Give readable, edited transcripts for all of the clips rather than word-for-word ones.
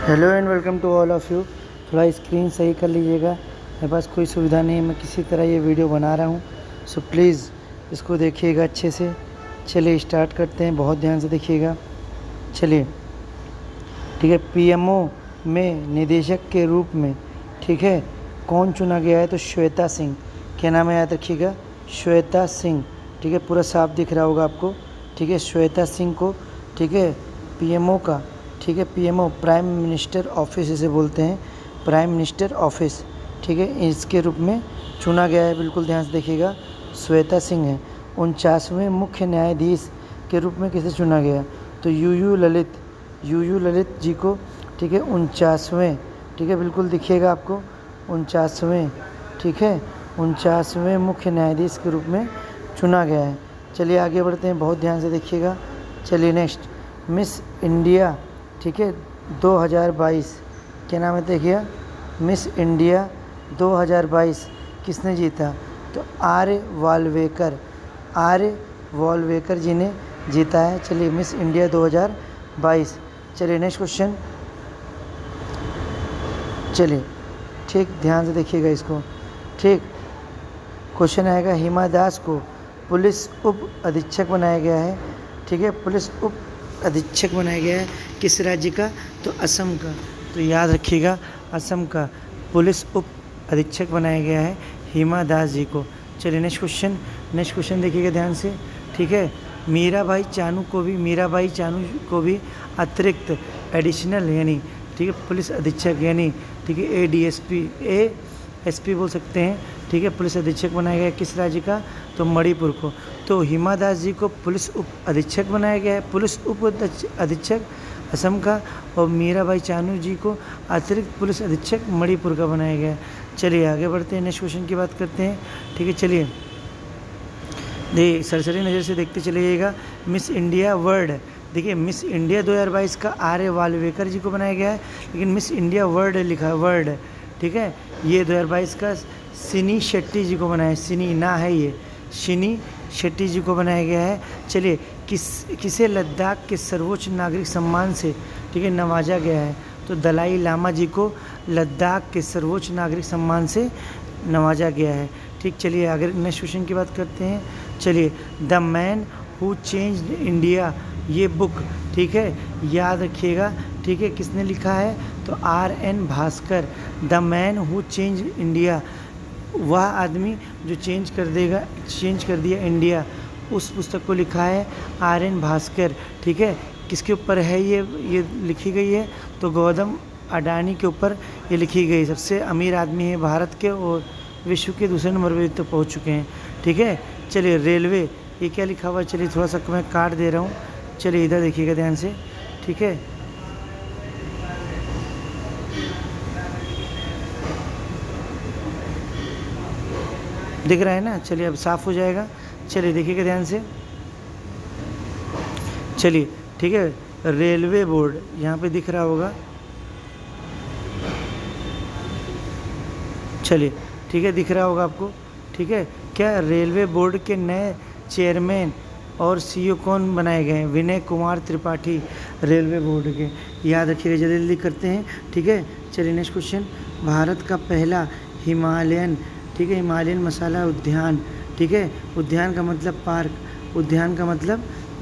Hello and welcome to all of you. थोड़ा screen सही कर लीजिएगा, मेरे पास कोई सुविधा नहीं है, मैं किसी तरह ये वीडियो बना रहा हूँ, सो प्लीज़ इसको देखिएगा अच्छे से। चलिए स्टार्ट करते हैं, बहुत ध्यान से देखिएगा। चलिए ठीक है, पीएमओ में निदेशक के रूप में ठीक है कौन चुना गया है? तो श्वेता सिंह। क्या नाम है याद रखिएगा? श्वेता सिंह। ठीक है, पूरा साफ दिख रहा होगा आपको। ठीक है, श्वेता सिंह को ठीक है पीएमओ का ठीक है पीएमओ प्राइम मिनिस्टर ऑफिस इसे बोलते हैं, प्राइम मिनिस्टर ऑफिस ठीक है इसके रूप में चुना गया है। बिल्कुल ध्यान से देखिएगा, श्वेता सिंह है। 49वें मुख्य न्यायाधीश के रूप में किसे चुना गया? तो यूयू ललित जी को ठीक है 49वें ठीक है बिल्कुल दिखिएगा आपको 49वें ठीक है 49वें मुख्य न्यायाधीश के रूप में चुना गया है। चलिए आगे बढ़ते हैं, बहुत ध्यान से देखिएगा। चलिए नेक्स्ट, मिस इंडिया ठीक है 2022। क्या नाम है देखिए? मिस इंडिया 2022 किसने जीता? तो आर्य वाल्वेकर जी ने जीता है। चलिए मिस इंडिया 2022। चलिए नेक्स्ट क्वेश्चन। चलिए ठीक ध्यान से देखिएगा इसको। ठीक क्वेश्चन आएगा, हिमा दास को पुलिस उप अधीक्षक बनाया गया है। ठीक है, पुलिस उप अधीक्षक बनाया गया है किस राज्य का? तो असम का। तो याद रखिएगा, असम का पुलिस उप अधीक्षक बनाया गया है हिमा दास जी को। चलिए नेक्स्ट क्वेश्चन देखिएगा ध्यान से। ठीक है, मीराबाई चानू को भी अतिरिक्त एडिशनल यानी ठीक है पुलिस अधीक्षक यानी ठीक है एएसपी बोल सकते हैं ठीक है पुलिस अधीक्षक बनाया गया है किस राज्य का? तो मणिपुर को। तो हिमा दास जी को पुलिस उप अधीक्षक बनाया गया है, पुलिस उप अधीक्षक असम का, और मीराबाई चानू जी को अतिरिक्त पुलिस अधीक्षक मणिपुर का बनाया गया है। चलिए आगे बढ़ते हैं, नेक्स्ट क्वेश्चन की बात करते हैं। ठीक है, चलिए देखिए सरसरी नज़र से देखते चलिएगा। मिस इंडिया वर्ल्ड, देखिए मिस इंडिया 2022 का आर्य वाल्वेकर जी को बनाया गया है, लेकिन मिस इंडिया वर्ल्ड लिखा है वर्ल्ड। ठीक है, ये 2022 का सिनी शेट्टी जी को बनाया है, सिनी ना है ये, सिनी शेट्टी जी को बनाया गया है। चलिए किसे लद्दाख के सर्वोच्च नागरिक सम्मान से ठीक है नवाजा गया है? तो दलाई लामा जी को लद्दाख के सर्वोच्च नागरिक सम्मान से नवाजा गया है। ठीक, चलिए आगे नेक्स्ट क्वेश्चन की बात करते हैं। चलिए, the man who changed India ये बुक ठीक है याद रखिएगा ठीक है किसने लिखा है? तो RN Bhaskar. The man who change India, वह आदमी जो चेंज कर दिया इंडिया, उस पुस्तक को लिखा है RN भास्कर। ठीक है, किसके ऊपर है ये लिखी गई है? तो गौतम अडानी के ऊपर ये लिखी गई। सबसे अमीर आदमी है भारत के और विश्व के दूसरे नंबर तक पहुंच चुके हैं। ठीक है, चलिए रेलवे, ये क्या लिखा हुआ है? चलिए थोड़ा सा मैं काट दे रहा हूँ, चलिए इधर देखिएगा ध्यान से। ठीक है, दिख रहा है ना? चलिए अब साफ हो जाएगा। चलिए देखिएगा ध्यान से। चलिए ठीक है, रेलवे बोर्ड यहाँ पे दिख रहा होगा। चलिए ठीक है, दिख रहा होगा आपको। ठीक है, क्या रेलवे बोर्ड के नए चेयरमैन और CEO कौन बनाए गए हैं? विनय कुमार त्रिपाठी रेलवे बोर्ड के। याद रखिएगा, जल्दी जल्दी करते हैं। ठीक है, चलिए नेक्स्ट क्वेश्चन। भारत का पहला हिमालयन ठीक है हिमालयन मसाला उद्यान ठीक है, उद्यान का मतलब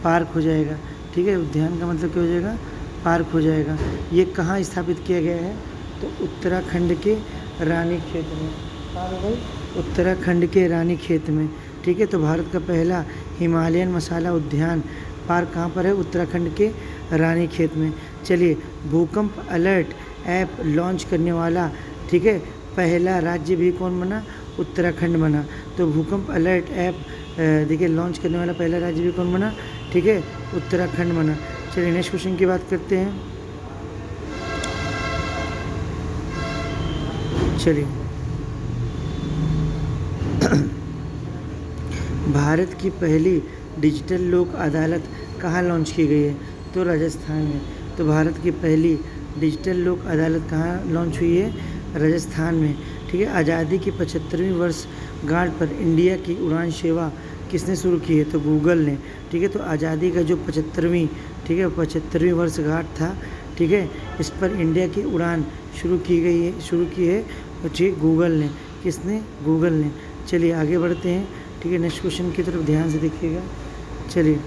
पार्क हो जाएगा। ठीक है, उद्यान का मतलब क्या हो जाएगा? पार्क हो जाएगा। ये कहाँ स्थापित किया गया है? तो उत्तराखंड के रानीखेत में। कहाँ है भाई? उत्तराखंड के रानीखेत में। ठीक है, तो भारत का पहला हिमालयन मसाला उद्यान पार्क कहाँ पर है? उत्तराखंड के रानीखेत में। चलिए, भूकंप अलर्ट ऐप लॉन्च करने वाला ठीक है पहला राज्य भी कौन बना? उत्तराखंड बना। तो भूकंप अलर्ट ऐप देखिए लॉन्च करने वाला पहला राज्य भी कौन बना? ठीक है, उत्तराखंड बना। चलिए नेक्स्ट क्वेश्चन की बात करते हैं। चलिए भारत की पहली डिजिटल लोक अदालत कहाँ लॉन्च की गई है? तो राजस्थान में। तो भारत की पहली डिजिटल लोक अदालत कहाँ लॉन्च हुई है? राजस्थान में। ठीक है, आज़ादी की 75वीं वर्षगांठ पर इंडिया की उड़ान सेवा किसने शुरू की है? तो गूगल ने। ठीक है, तो आज़ादी का जो 75वीं वर्षगांठ था ठीक है। इस पर इंडिया की उड़ान शुरू की है ठीक गूगल ने। किसने? गूगल ने। चलिए आगे बढ़ते हैं, ठीक है। नेक्स्ट क्वेश्चन की तरफ ध्यान से देखिएगा। चलिए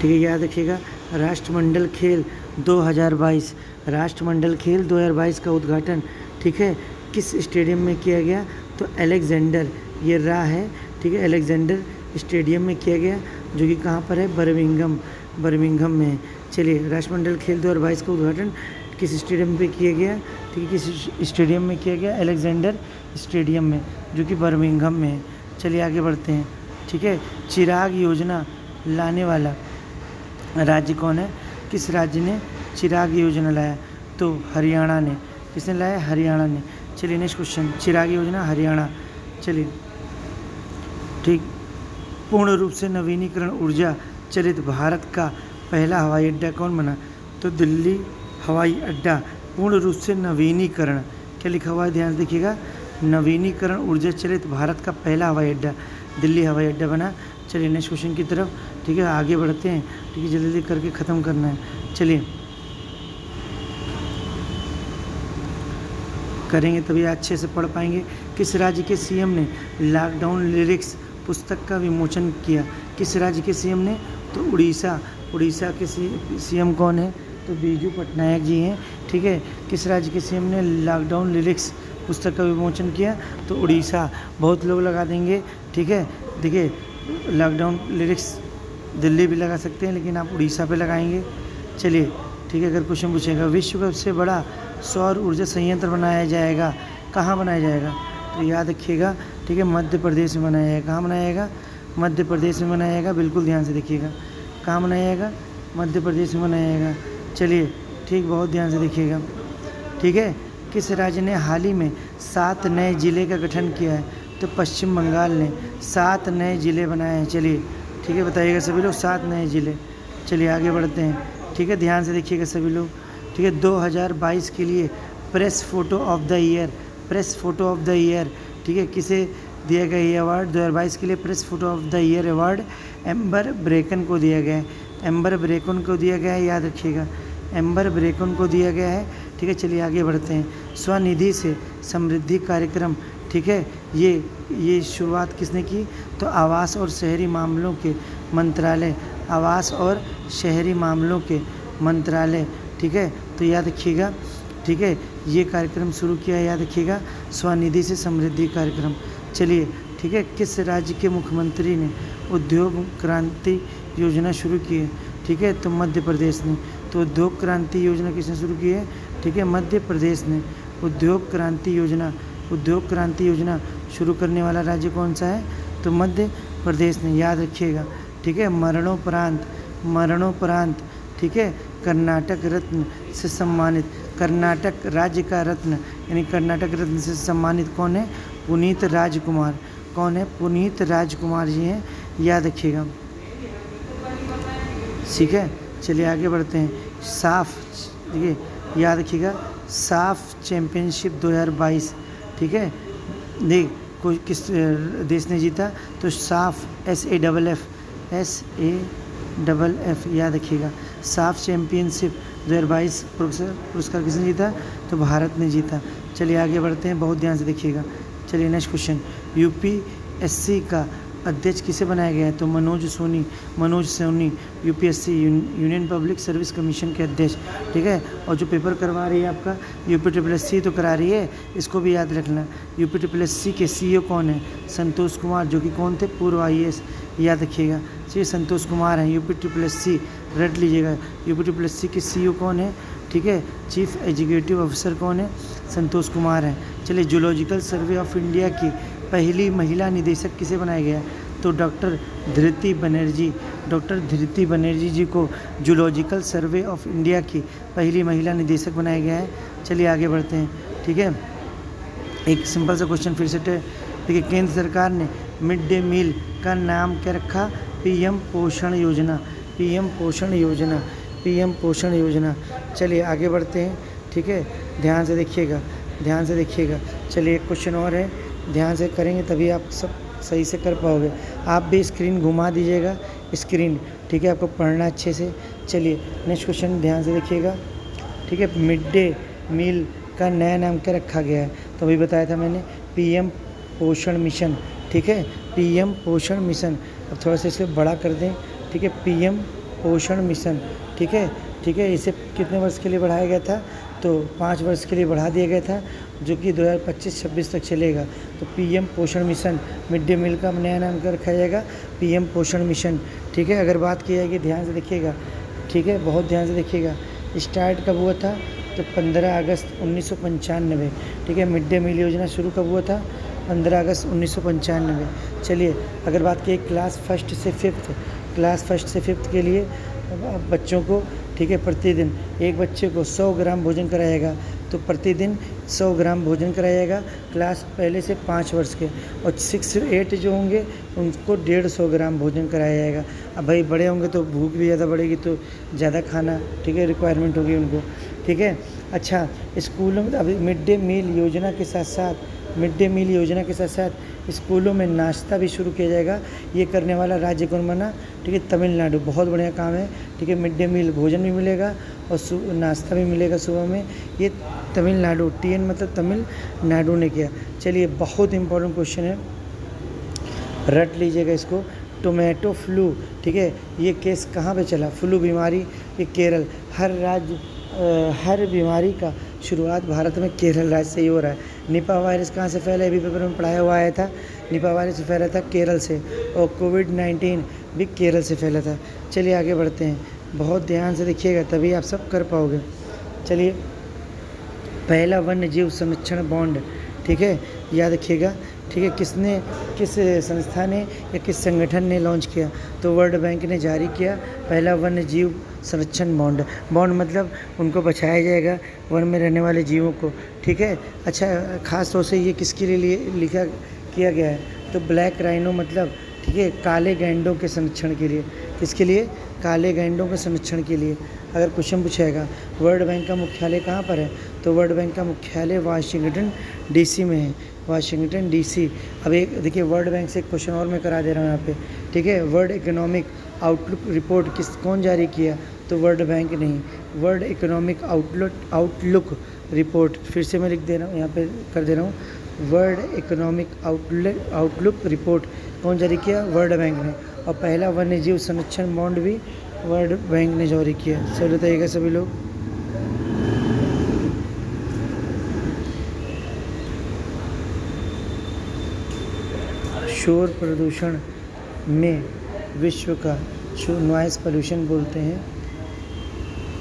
ठीक है, याद रखिएगा। राष्ट्रमंडल खेल 2022, राष्ट्रमंडल खेल 2022 का उद्घाटन, ठीक है, किस स्टेडियम में किया गया? तो अलेक्जेंडर, ये रहा है, ठीक है, अलेक्जेंडर स्टेडियम में किया गया, जो कि कहाँ पर है? बर्मिंघम में है। चलिए, राष्ट्रमंडल खेल 2022 का उद्घाटन किस स्टेडियम पे किया गया? ठीक है, किस स्टेडियम में किया गया? अलेक्जेंडर स्टेडियम में, जो कि बर्मिंघम में है। चलिए आगे बढ़ते हैं, ठीक है। चिराग योजना लाने वाला राज्य कौन है? किस राज्य ने चिराग योजना लाया? तो हरियाणा ने। किसने लाया? हरियाणा ने। चलिए नेक्स्ट क्वेश्चन, चिराग योजना हरियाणा। चलिए ठीक, पूर्ण रूप से नवीनीकरण ऊर्जा चलित भारत का पहला हवाई अड्डा कौन बना? तो दिल्ली हवाई अड्डा। पूर्ण रूप से नवीनीकरण, क्या लिखा हुआ है? ध्यान से देखिएगा। नवीनीकरण ऊर्जा चलित भारत का पहला हवाई अड्डा दिल्ली हवाई अड्डा बना। चलिए नेक्स्ट क्वेश्चन की तरफ, ठीक है, आगे बढ़ते हैं, ठीक है, जल्दी करके ख़त्म करना है। चलिए करेंगे तभी अच्छे से पढ़ पाएंगे। किस राज्य के सीएम ने लॉकडाउन लिरिक्स पुस्तक का विमोचन किया? किस राज्य के सीएम ने? तो उड़ीसा। उड़ीसा के सीएम कौन है? तो बीजू पटनायक जी हैं, ठीक है। किस राज्य के सीएम ने लॉकडाउन लिरिक्स पुस्तक का विमोचन किया? तो उड़ीसा। बहुत लोग लगा देंगे, ठीक है। देखिए, लॉकडाउन लिरिक्स दिल्ली भी लगा सकते हैं, लेकिन आप उड़ीसा पे लगाएंगे। चलिए ठीक है, अगर क्वेश्चन पूछेगा विश्व का सबसे बड़ा सौर ऊर्जा संयंत्र बनाया जाएगा, कहाँ बनाया जाएगा? तो याद रखिएगा, ठीक है, मध्य प्रदेश में बनाया जाएगा। कहाँ बनाया जाएगा? मध्य प्रदेश में बनाया जाएगा। बिल्कुल ध्यान से देखिएगा, कहाँ बनाया जाएगा? मध्य प्रदेश में बनाया जाएगा। चलिए ठीक, बहुत ध्यान से देखिएगा, ठीक है। किस राज्य ने हाल ही में 7 नए ज़िले का गठन किया है? तो पश्चिम बंगाल ने 7 नए ज़िले बनाए हैं। चलिए ठीक है, बताइएगा सभी लोग, 7 नए ज़िले। चलिए आगे बढ़ते हैं, ठीक है, ध्यान से देखिएगा सभी लोग, ठीक है। 2022 के लिए press photo of the year, press photo of the year, ठीक है, किसे दिया गया ये अवार्ड? 2022 के लिए press photo of the year award amber ब्रेकन को दिया गया है। एम्बर ब्रेकन को दिया गया है, याद रखिएगा, एम्बर ब्रेकन को दिया गया है, ठीक है। चलिए आगे बढ़ते हैं। स्वनिधि से समृद्धि कार्यक्रम, ठीक है, ये शुरुआत किसने की? तो आवास और शहरी मामलों के मंत्रालय, आवास और शहरी मामलों के मंत्रालय, ठीक है। तो याद रखिएगा, ठीक है, ये कार्यक्रम शुरू किया है, याद रखिएगा, स्वनिधि से समृद्धि कार्यक्रम। चलिए ठीक है, किस राज्य के मुख्यमंत्री ने उद्योग क्रांति योजना शुरू की है? ठीक है, तो मध्य प्रदेश ने। तो उद्योग क्रांति योजना किसने शुरू की है? ठीक है, मध्य प्रदेश ने। उद्योग क्रांति योजना शुरू करने वाला राज्य कौन सा है? तो मध्य प्रदेश ने, याद रखिएगा, ठीक है। मरणोपरांत, ठीक है, कर्नाटक रत्न से सम्मानित, कर्नाटक राज्य का रत्न यानी कर्नाटक रत्न से सम्मानित कौन है? पुनीत राजकुमार। कौन है? पुनीत राजकुमार जी हैं, याद रखिएगा, ठीक है। चलिए आगे बढ़ते हैं। साफ, देखिए याद रखिएगा, साफ चैम्पियनशिप 2022, ठीक है, देख कोई किस देश ने जीता? तो साफ SAFF, याद रखिएगा, साफ चैम्पियनशिप 2022 पुरस्कार किसने जीता? तो भारत ने जीता। चलिए आगे बढ़ते हैं, बहुत ध्यान से देखिएगा। चलिए नेक्स्ट क्वेश्चन, UPSC का अध्यक्ष किसे बनाया गया है? तो Manoj Soni UPSC union public service commission के अध्यक्ष, ठीक है। और जो पेपर करवा रही है आपका UPSSC तो करा रही है, इसको भी याद रखना। UPSSC के CEO कौन है? संतोष कुमार, जो कि कौन थे? पूर्व IAS, याद रखिएगा, जी संतोष कुमार हैं। UPSSC रट लीजिएगा, UPSSC के CEO कौन है? ठीक है, चीफ एग्जीक्यूटिव ऑफिसर कौन है? संतोष कुमार हैं। चलिए, जूलॉजिकल सर्वे ऑफ इंडिया की पहली महिला निदेशक किसे बनाया गया? तो डॉक्टर धृति बनर्जी जी को जूलॉजिकल सर्वे ऑफ इंडिया की पहली महिला निदेशक बनाया गया है। चलिए आगे बढ़ते हैं, ठीक है। एक सिंपल सा क्वेश्चन फिर से, देखिए, केंद्र सरकार ने मिड डे मील का नाम क्या रखा? PM पोषण योजना। चलिए आगे बढ़ते हैं, ठीक है, ध्यान से देखिएगा। चलिए एक क्वेश्चन और है, ध्यान से करेंगे तभी आप सब सही से कर पाओगे। आप भी स्क्रीन घुमा दीजिएगा, स्क्रीन, ठीक है, आपको पढ़ना अच्छे से। चलिए नेक्स्ट क्वेश्चन ध्यान से देखिएगा, ठीक है। मिड डे मील का नया नाम क्या रखा गया है? तो अभी बताया था मैंने, पीएम पोषण मिशन, ठीक है, पीएम पोषण मिशन। अब थोड़ा सा इसे बड़ा कर दें, ठीक है, पीएम पोषण मिशन, ठीक है, ठीक है। इसे कितने वर्ष के लिए बढ़ाया गया था? तो 5 वर्ष के लिए बढ़ा दिया गया था, जो कि 2025-26 तक चलेगा। तो पीएम पोषण मिशन, मिड डे मील का नया नाम क्या रखा जाएगा? पीएम पोषण मिशन, ठीक है। अगर बात की जाएगी, ध्यान से देखिएगा, ठीक है, बहुत ध्यान से देखिएगा। स्टार्ट कब हुआ था? तो 15 अगस्त 1995, ठीक है। मिड डे मील योजना शुरू कब हुआ था? 15 अगस्त 1995। चलिए अगर बात की क्लास फर्स्ट से फिफ्थ के लिए बच्चों को, ठीक है, प्रतिदिन एक बच्चे को 100 ग्राम भोजन कराया जाएगा। तो प्रतिदिन 100 ग्राम भोजन कराया जाएगा क्लास पहले से 5 वर्ष के, और 6 से 8 जो होंगे उनको 150 ग्राम भोजन कराया जाएगा। अब भाई बड़े होंगे तो भूख भी ज़्यादा बढ़ेगी, तो ज़्यादा खाना, ठीक है, रिक्वायरमेंट होगी उनको, ठीक है। अच्छा, स्कूलों में अभी मिड डे मील योजना के साथ साथ स्कूलों में नाश्ता भी शुरू किया जाएगा। ये करने वाला राज्य कौन बना? ठीक है, तमिलनाडु। बहुत बढ़िया काम है, ठीक है। मिड डे मील भोजन भी मिलेगा और नाश्ता भी मिलेगा सुबह में। ये तमिलनाडु, TN मतलब तमिलनाडु ने किया। चलिए बहुत इंपॉर्टेंट क्वेश्चन है, रट लीजिएगा इसको। टोमेटो फ्लू, ठीक है, ये केस कहाँ पे चला? फ्लू बीमारी, ये केरल। हर बीमारी का शुरुआत भारत में केरल राज्य से ही हो रहा है। निपा वायरस कहाँ से फैला? अभी पेपर में पढ़ाया हुआ आया था, निपा वायरस फैला था केरल से, और कोविड-19 भी केरल से फैला था। चलिए आगे बढ़ते हैं, बहुत ध्यान से देखिएगा तभी आप सब कर पाओगे। चलिए, पहला वन्य जीव संरक्षण बॉन्ड, ठीक है, याद रखिएगा, ठीक है, किस संस्था ने या किस संगठन ने लॉन्च किया? तो वर्ल्ड बैंक ने जारी किया पहला वन्य जीव संरक्षण बॉन्ड। बॉन्ड मतलब उनको बचाया जाएगा, वन में रहने वाले जीवों को, ठीक है। अच्छा, खास तौर से ये किसके लिए किया गया है? तो ब्लैक राइनो मतलब, ठीक है, काले गैंडों के संरक्षण के लिए। किसके लिए? काले गैंडों के संरक्षण के लिए। अगर क्वेश्चन पूछेगा वर्ल्ड बैंक का मुख्यालय कहाँ पर है? तो वर्ल्ड बैंक का मुख्यालय वाशिंगटन DC में है, वाशिंगटन DC। अब एक देखिए, वर्ल्ड बैंक से एक क्वेश्चन और मैं करा दे रहा हूँ यहाँ पे, ठीक है। वर्ल्ड इकोनॉमिक आउटलुक रिपोर्ट कौन जारी किया? तो वर्ल्ड बैंक नहीं, वर्ल्ड इकोनॉमिक आउटलुक रिपोर्ट, फिर से मैं लिख दे रहा हूँ, यहाँ पे कर दे रहा हूँ, वर्ल्ड इकोनॉमिक आउटलुक रिपोर्ट कौन जारी किया? वर्ल्ड बैंक ने। और पहला वन्य जीव संरक्षण बॉन्ड भी वर्ल्ड बैंक ने जारी किया। सब बताइएगा सभी लोग। शोर प्रदूषण में विश्व का नॉइज़ पोल्यूशन बोलते हैं,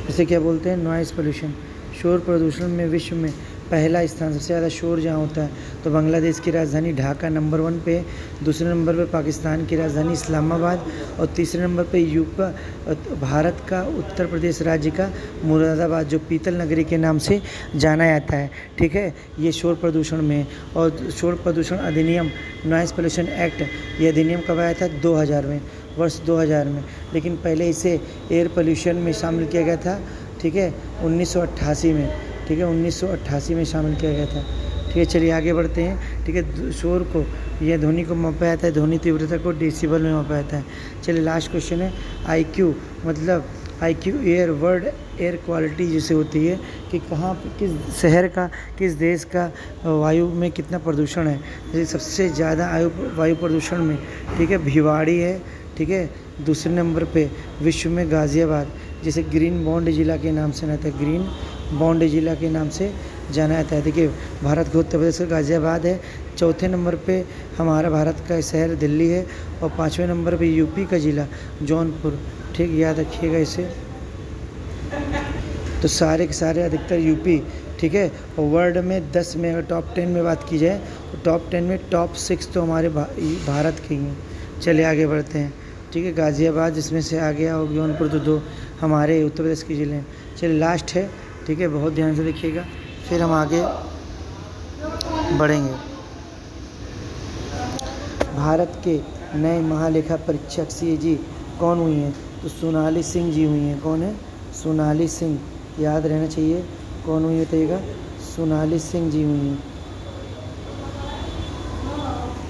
इसे क्या बोलते हैं? Noise pollution. शोर प्रदूषण में विश्व में पहला स्थान, सबसे ज़्यादा शोर जहाँ होता है तो बांग्लादेश की राजधानी ढाका नंबर 1 पे, दूसरे नंबर पे पाकिस्तान की राजधानी इस्लामाबाद, और तीसरे नंबर पे भारत का उत्तर प्रदेश राज्य का मुरादाबाद, जो पीतल नगरी के नाम से जाना जाता है, ठीक है। ये शोर प्रदूषण में। और शोर प्रदूषण अधिनियम, नॉइज़ पोल्यूशन एक्ट, ये अधिनियम कब आया था? 2000 में, वर्ष 2000 में। लेकिन पहले इसे एयर पोल्यूशन में शामिल किया गया था, ठीक है, 1988 में, ठीक है, 1988 में शामिल किया गया था, ठीक है। चलिए आगे बढ़ते हैं, ठीक है। शोर को, यह ध्वनि को मापा जाता है, ध्वनि तीव्रता को डेसिबल में मापा जाता है। चलिए लास्ट क्वेश्चन है, IQ मतलब IQ air, world air quality जिसे होती है कि कहाँ, किस शहर का, किस देश का वायु में कितना प्रदूषण है। जैसे सबसे ज़्यादा वायु प्रदूषण में, ठीक है, भिवाड़ी है, ठीक है। दूसरे नंबर पे विश्व में गाज़ियाबाद, जिसे ग्रीन बॉन्ड जिला के नाम से जाता है, ग्रीन बॉन्ड जिला के नाम से जाना जाता है। देखिए, भारत के उत्तर प्रदेश का गाज़ियाबाद है, चौथे नंबर पे हमारा भारत का शहर दिल्ली है, और 5वें नंबर पे यूपी का ज़िला जौनपुर, ठीक, याद रखिएगा इसे। तो सारे के सारे अधिकतर यूपी, ठीक है। और वर्ल्ड में 10 में अगर टॉप 10 में बात की जाए तो टॉप 10 में टॉप 6 तो हमारे भारत के ही हैं। चलिए आगे बढ़ते हैं, ठीक है। गाज़ियाबाद जिसमें से आ गया, और जौनपुर, तो 2 हमारे उत्तर प्रदेश के ज़िले हैं। चलिए लास्ट है, ठीक है, बहुत ध्यान से देखिएगा, फिर हम आगे बढ़ेंगे। भारत के नए महालेखा परीक्षक CAG कौन हुई हैं? तो सोनाली सिंह जी हुई हैं। कौन है? सोनाली सिंह, याद रहना चाहिए, कौन हुई बताइएगा? सोनाली सिंह जी हुई हैं,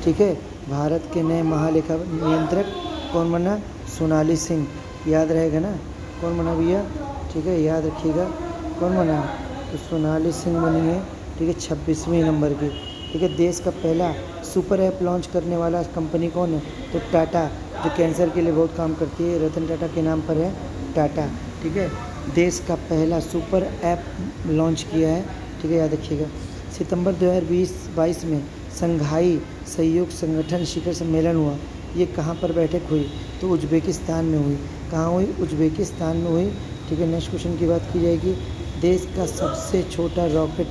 ठीक है। भारत के नए महालेखा नियंत्रक कौन बना? सोनाली सिंह, याद रहेगा ना, कौन बना भैया, ठीक है, याद रखिएगा कौन बना, तो सोनाली सिंह बनी है, ठीक है, 26वें नंबर की। ठीक है, देश का पहला सुपर ऐप लॉन्च करने वाला कंपनी कौन है, तो टाटा, जो कैंसर के लिए बहुत काम करती है, रतन टाटा के नाम पर है टाटा। ठीक है, देश का पहला सुपर ऐप लॉन्च किया है, ठीक है, याद रखिएगा। सितंबर 2022 में संघाई सहयोग संगठन शिखर सम्मेलन हुआ, ये कहाँ पर बैठक हुई, तो उज्बेकिस्तान में हुई। कहाँ हुई, उज्बेकिस्तान में हुई। ठीक है, नेक्स्ट क्वेश्चन की बात की जाएगी, देश का सबसे छोटा रॉकेट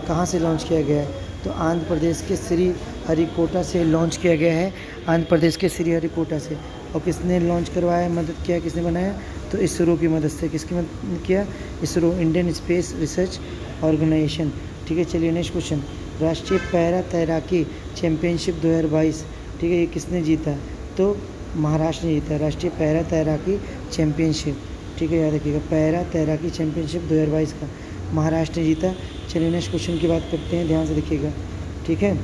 कहाँ से लॉन्च किया गया है, तो आंध्र प्रदेश के श्री हरिकोटा से लॉन्च किया गया है, आंध्र प्रदेश के श्री हरिकोटा से। और किसने लॉन्च करवाया, मदद किया, किसने बनाया, तो इसरो की मदद से। किसकी मदद किया, ISRO, Indian space research organisation. ठीक है, चलिए नेक्स्ट क्वेश्चन, राष्ट्रीय पैरा तैराकी चैम्पियनशिप 2022, ठीक है, ये किसने जीता, तो महाराष्ट्र ने जीता, राष्ट्रीय पैरा तैराकी चैम्पियनशिप। ठीक है, याद रखिएगा, पैरा तैराकी चैम्पियनशिप 2022 का महाराष्ट्र ने जीता। चलिए नेक्स्ट क्वेश्चन की बात करते हैं, ध्यान से देखिएगा। ठीक है,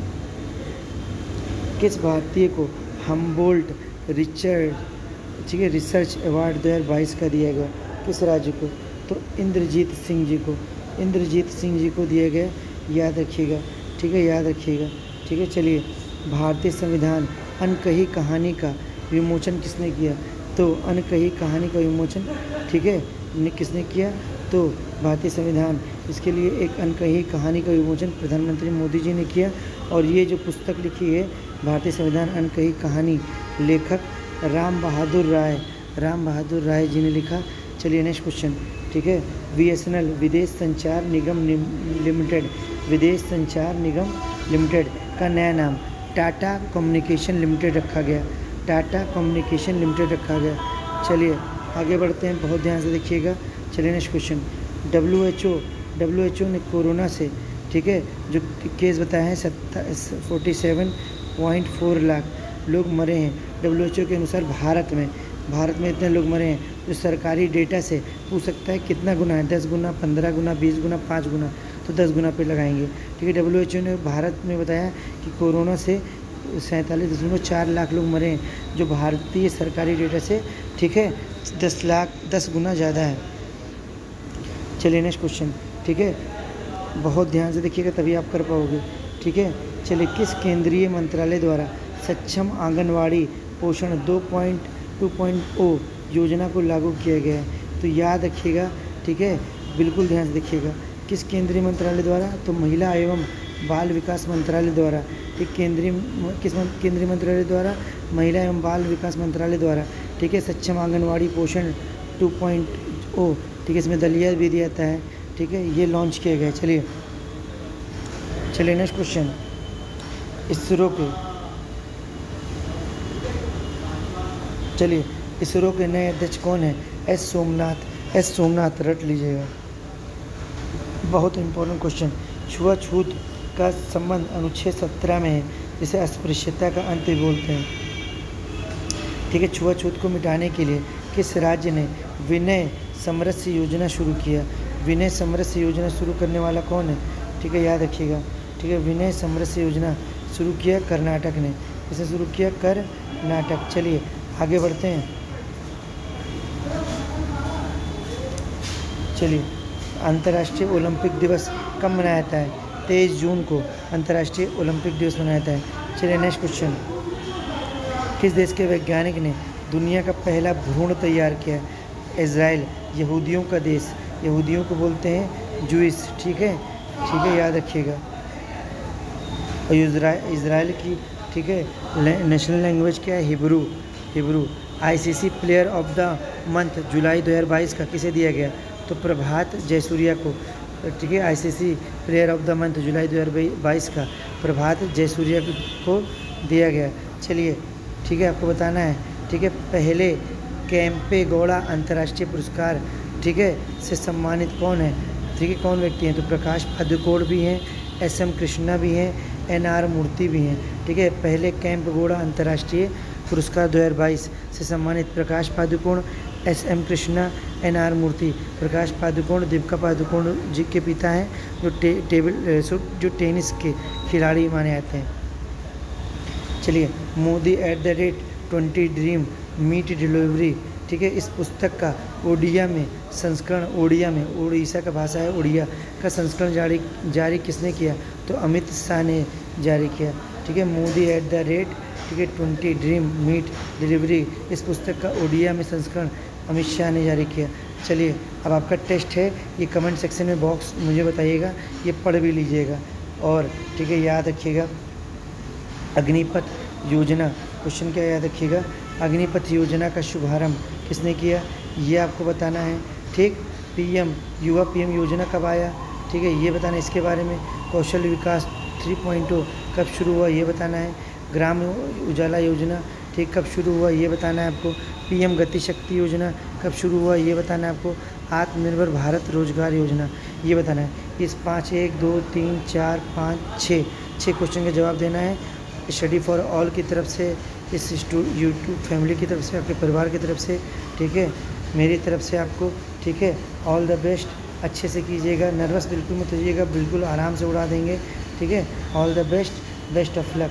किस भारतीय को हम्बोल्ट ठीक है, रिसर्च अवार्ड 2022 का दिया गया, किस राज्य को, तो इंद्रजीत सिंह जी को, इंद्रजीत सिंह जी को दिया गया, याद रखिएगा। ठीक है, याद रखिएगा। ठीक है, चलिए, भारतीय संविधान अनकही कहानी का विमोचन किसने किया, तो अनकही कहानी का विमोचन, ठीक है, किसने किया, तो भारतीय संविधान, इसके लिए एक अनकही कहानी का विमोचन प्रधानमंत्री मोदी जी ने किया। और ये जो पुस्तक लिखी है भारतीय संविधान अनकही कहानी, लेखक राम बहादुर राय जी ने लिखा। चलिए नेक्स्ट क्वेश्चन, ठीक है, बीएसएनएल विदेश संचार निगम लिमिटेड, विदेश संचार निगम लिमिटेड का नया नाम टाटा कम्युनिकेशन लिमिटेड रखा गया, टाटा कम्युनिकेशन लिमिटेड रखा गया। चलिए आगे बढ़ते हैं, बहुत ध्यान से देखिएगा। चलिए नेक्स्ट क्वेश्चन, WHO ने कोरोना से, ठीक है, जो केस बताए हैं 47.4 लाख लोग मरे हैं। WHO के अनुसार भारत में इतने लोग मरे हैं, जो सरकारी डेटा से पूछ सकता है कितना गुना है, 10 गुना, 15 गुना, 20 गुना, 5 गुना, तो 10 गुना पे लगाएंगे। ठीक है, WHO ने भारत में बताया कि कोरोना से 47.4 लाख लोग मरे हैं, जो भारतीय सरकारी डेटा से, ठीक है, 10 गुना ज़्यादा है। चलिए नेक्स्ट क्वेश्चन, ठीक है, बहुत ध्यान से देखिएगा तभी आप कर पाओगे। ठीक है, चलिए, किस केंद्रीय मंत्रालय द्वारा सक्षम आंगनवाड़ी पोषण 2.0 योजना को लागू किया गया है, तो याद रखिएगा। ठीक है, बिल्कुल ध्यान से देखिएगा, किस केंद्रीय मंत्रालय द्वारा, तो महिला एवं बाल विकास मंत्रालय द्वारा। ठीक, केंद्रीय मंत्रालय द्वारा, महिला एवं बाल विकास मंत्रालय द्वारा, ठीक है, सक्षम आंगनवाड़ी पोषण 2.0, ठीक है, इसमें दलिया भी दिया जाता है, ठीक है, ये लॉन्च किया गया। चलिए नेक्स्ट क्वेश्चन, इसरो के नए अध्यक्ष कौन है, एस सोमनाथ, रट लीजिएगा, बहुत इंपॉर्टेंट क्वेश्चन। छुआछूत का संबंध अनुच्छेद 17 में है, जिसे अस्पृश्यता का अंत भी बोलते हैं। ठीक है, छुआछूत को मिटाने के लिए किस राज्य ने विनय समरस्य योजना शुरू किया, विनय समरस्य योजना शुरू करने वाला कौन है, ठीक है, याद रखिएगा। ठीक है, विनय समरस्य योजना शुरू किया कर्नाटक ने, इसे शुरू किया कर्नाटक। चलिए आगे बढ़ते हैं। चलिए, अंतर्राष्ट्रीय ओलंपिक दिवस कब मनाया जाता है, 23 जून को अंतर्राष्ट्रीय ओलंपिक दिवस मनाया जाता है। चलिए नेक्स्ट क्वेश्चन, किस देश के वैज्ञानिक ने दुनिया का पहला भ्रूण तैयार किया, इजराइल, यहूदियों का देश, यहूदियों को बोलते हैं जूइस। ठीक है, याद रखिएगा। और इजराइल की, ठीक है, नेशनल लैंग्वेज क्या है, Hebrew. ICC player of the month July 2022 का किसे दिया गया, तो प्रभात जयसूर्या को। ठीक है, ICC player of the month July 2022 का प्रभात जयसूर्या को दिया गया। चलिए, ठीक है, आपको बताना है, ठीक है, पहले कैंपेगौड़ा अंतर्राष्ट्रीय पुरस्कार, ठीक है, से सम्मानित कौन है, ठीक है, कौन व्यक्ति हैं, तो प्रकाश पादुकोण भी हैं, SM कृष्णा भी हैं, NR मूर्ति भी हैं। ठीक है, पहले कैंपेगौड़ा अंतर्राष्ट्रीय पुरस्कार 2022 से सम्मानित प्रकाश पादुकोण, SM कृष्णा, NR मूर्ति। प्रकाश पादुकोण दीपिका पादुकोण जी के पिता हैं, जो टेनिस के खिलाड़ी माने जाते हैं। चलिए, मोदी @ 20 ड्रीम मीट डिलीवरी ठीक है। इस पुस्तक का ओडिया में संस्करण, ओडिया में, उड़ीसा का भाषा है ओडिया का संस्करण जारी किसने किया? तो अमित शाह ने जारी किया, ठीक है। मोदी @ ठीक है 20 ड्रीम मीट डिलीवरी, इस पुस्तक का ओडिया में संस्करण अमित शाह ने जारी किया। चलिए अब आपका टेस्ट है, ये कमेंट सेक्शन में बॉक्स मुझे बताइएगा, ये पढ़ भी लीजिएगा और ठीक है याद रखिएगा। अग्निपथ योजना, क्वेश्चन क्या याद रखिएगा, अग्निपथ योजना का शुभारंभ किसने किया? ये आपको बताना है, ठीक। युवा पीएम योजना कब आया? ठीक है, ये बताना है इसके बारे में। कौशल विकास 3.0 कब शुरू हुआ? ये बताना है। ग्राम उजाला योजना, ठीक, कब शुरू हुआ? ये बताना है आपको। पीएम गति शक्ति योजना कब शुरू हुआ? ये बताना है आपको। आत्मनिर्भर भारत रोजगार योजना, ये बताना है। इस 5 1 2 3 4 5 6 क्वेश्चन का जवाब देना है। स्टडी फॉर ऑल की तरफ से, इस यूट्यूब फैमिली की तरफ से, आपके परिवार की तरफ से, ठीक है, मेरी तरफ से आपको, ठीक है, ऑल द बेस्ट। अच्छे से कीजिएगा, नर्वस बिल्कुल मत होइएगा, बिल्कुल आराम से उड़ा देंगे, ठीक है। All the best, best of luck.